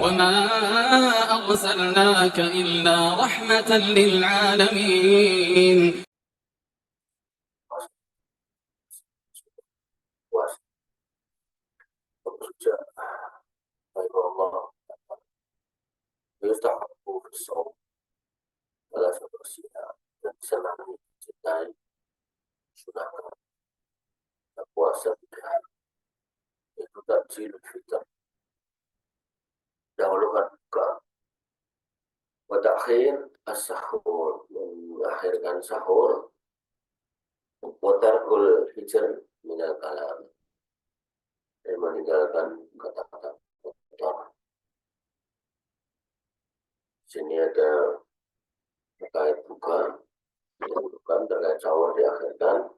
وما أرسلناك إلا رحمة للعالمين. الله يستحق في الصوم ولا seterusnya dan senang mencintai sunnah puasa itu takjil fitr dahulukan buka wa ta'khir as-sahur mengakhirkan sahur wa tarkul hijr minal kalam dan meninggalkan kata-kata kotor. Sini ada terkait buka, bukan terkait sahur diakhirkan,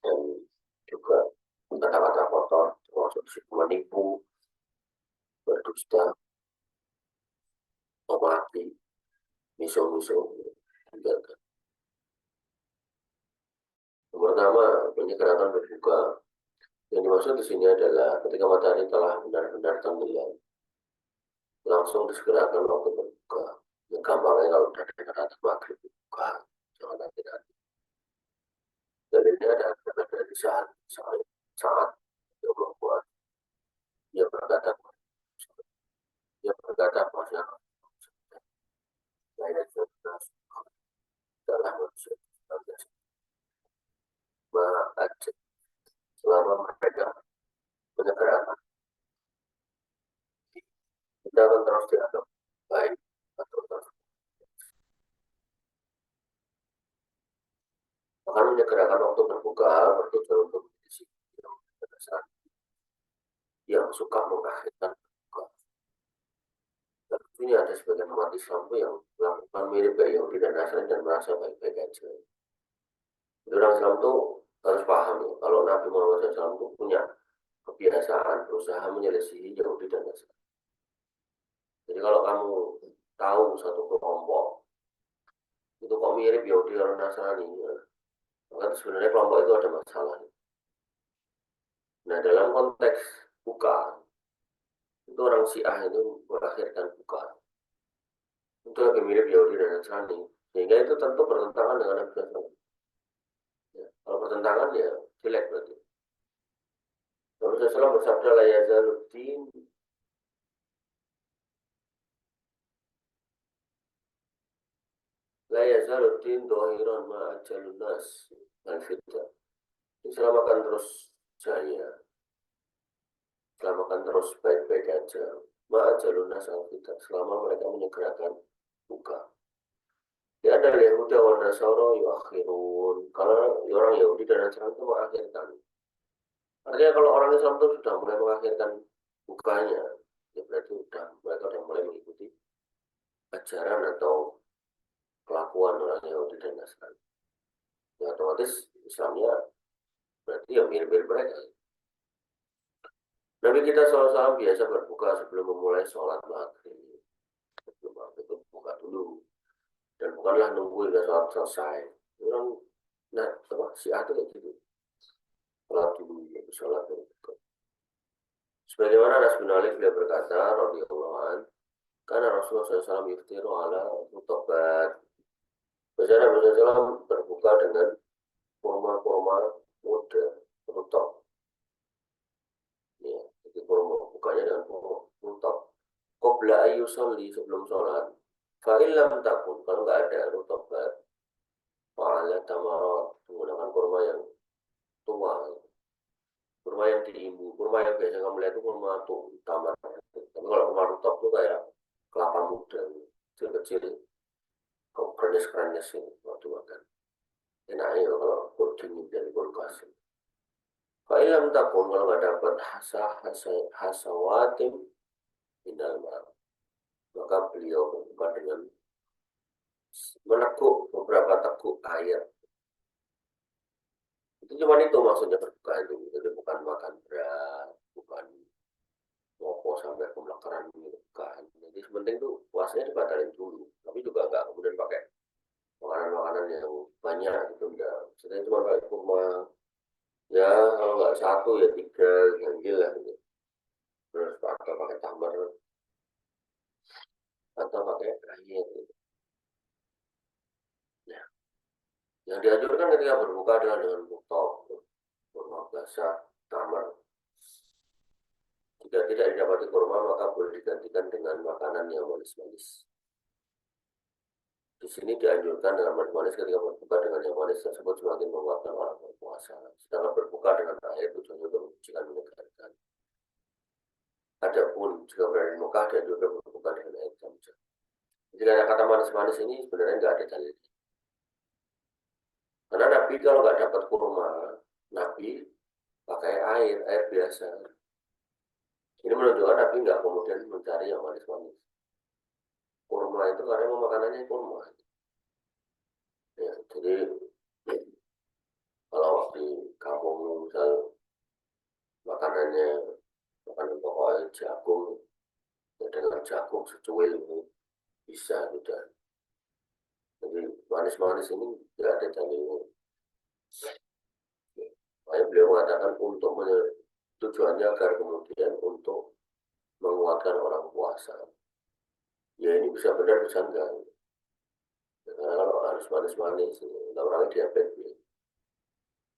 dan juga kata-kata kotor termasuk menipu, berdusta, memaki, miso-miso, tinggalkan. Yang pertama, penyegerakan berbuka. Yang dimaksud di sini adalah ketika matahari telah benar-benar tenggelam, langsung disegerakan waktu berbuka. Yang gampangnya kalau udah dekat maghrib buka, jangan nanti-nanti. Dan ini ada dari saat yang membuat dia berkata bahwa saya dalam manusia ma'ajib selama mereka menyegerakan kita akan terus dianggap baik atau terus. Maka menyegerakan waktu berbuka bertujuan untuk mengisi yang suka mengakhirkan berbuka. Dan ini ada sebagian umat Islam yang melakukan mirip kayak Yahudi dan Nasrani dan merasa baik-baik aja. Orang Islam itu harus paham ya, kalau Nabi Muhammad SAW itu punya kebiasaan berusaha menyelesaikan Yahudi dan Nasrani. Jadi kalau kamu tahu satu kelompok itu kok mirip Yahudi dan Nasrani, ya, maka sebenarnya kelompok itu ada masalah. Nah dalam konteks buka, itu orang Syiah itu mengakhirkan buka. Itu lebih mirip Yahudi dan Nasrani, sehingga itu tentu bertentangan dengan Nabi SAW. Ya, kalau bertentangan ya jelek berarti. Nabi SAW bersabda la yazaluddin dohiran ma'ajalun nas al-fitnah. Islam akan terus jaya, Islam akan terus baik-baik aja. Ma'ajalun nas al-fitnah, selama mereka menyegerakan buka. Ya ada Yahudi wa Nasara yuakhirun. Kalau orang Yahudi dan Nasrani itu mengakhirkan. Artinya kalau orang Islam itu sudah mulai mengakhirkan bukanya, ya berarti mereka sudah mulai mengikuti ajaran atau kelakuan orang Yahudi dan Nasrani. Ya otomatis Islamnya berarti ya mirip-mirip mereka. Nabi kita SAW biasa berbuka sebelum memulai sholat maghrib. Sebelum maghrib itu buka dulu. Dan bukanlah nunggu hingga sholat selesai. Orang Syiah itu kayak gitu. Sholat dulu, ya, sholat dulu. Sebagaimana Anas bin Malik beliau berkata, radhiyallahu anhu, karena Rasulullah SAW yuftiru ala mutobat. Biasanya Nabi SAW berbuka dengan kurma-kurma muda, rutok. Ya, jadi kurma bukanya dengan kurma rutok. Qabla ayyusolli, sebelum sholat. Fa'ilam takun, kalau nggak ada rutobat, fa'ala tamarat, menggunakan kurma yang tua. Kurma yang diimbu, kurma yang biasa kamu lihat itu kurma tuh tamar. Tapi kalau kurma rutok itu kayak kelapa muda, kecil-kecil, kerendes-kerendes waktu makan. Enak ya kalau dingin dari kulkas. Fa'ilam takun, kalau nggak dapat hasawatim minal ma', maka beliau berbuka dengan meneguk beberapa teguk air. Itu cuma itu maksudnya berbuka itu. Jadi bukan makan berat, bukan ngopo sampai kemelakaran, bukan. Jadi sepenting tuh puasanya dibatalin dulu. Tapi juga enggak kemudian pakai makanan-makanan yang banyak gitu enggak. Sebenarnya cuma pakai kurma. Ya kalau nggak satu ya 3 ganjil lah gitu. Terus pakai tamar atau pakai air. Nah, yang dianjurkan ketika berbuka adalah dengan mutok, kurma basah, tamar. Jika tidak didapati kurma, maka boleh digantikan dengan makanan yang manis-manis. Di sini dianjurkan dengan manis-manis ketika berbuka dengan yang manis tersebut semakin menguatkan orang berpuasa. Sedangkan berbuka dengan air tujuannya untuk mensucikan menyegarkan. Adapun jika berada di Mekah dianjurkan berbuka dengan air zam-zam. Jadi ada kata manis-manis ini sebenarnya nggak ada dalil. Karena Nabi kalau nggak dapat kurma, Nabi pakai air biasa. Ini menunjukkan Nabi nggak kemudian mencari yang manis-manis. Kurma itu karena makanannya kurma. Ya, jadi kalau di kampung misal makanannya makanan pokoknya jagung, ya dengan jagung secuil itu bisa sudah. Jadi manis-manis ini tidak ada dalilnya. Makanya beliau mengatakan untuk tujuannya agar kemudian untuk menguatkan orang puasa. Ya ini bisa benar bisa enggak. Ya, karena kalau harus manis-manis, orangnya diabetes.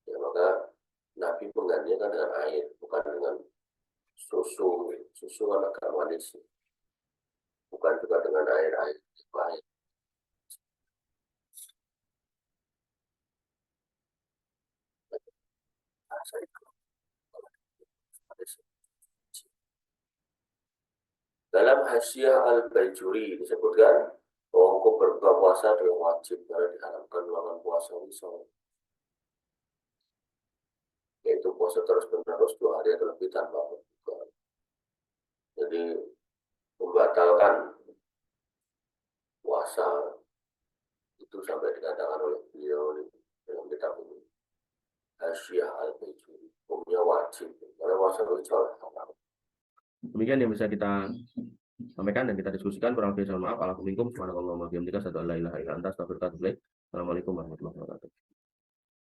Ya maka Nabi menggantinya kan dengan air, bukan dengan susu. Susu kan agak manis. Bukan juga dengan air lain. Dalam Hasyiah Al-Bajuri disebutkan bahwa hukum berbuka puasa adalah wajib karena diharamkan melakukan puasa wisal, yaitu puasa terus menerus 2 hari atau lebih tanpa berbuka. Jadi membatalkan puasa itu sampai dikatakan oleh beliau dalam kitab ini Hasyiah Al-Bajuri, hukumnya wajib karena puasa wisal haram. Demikian yang bisa kita sampaikan dan kita diskusikan. Kurang lebih mohon maaf. Assalamualaikum warahmatullahi wabarakatuh. Assalamualaikum warahmatullahi wabarakatuh.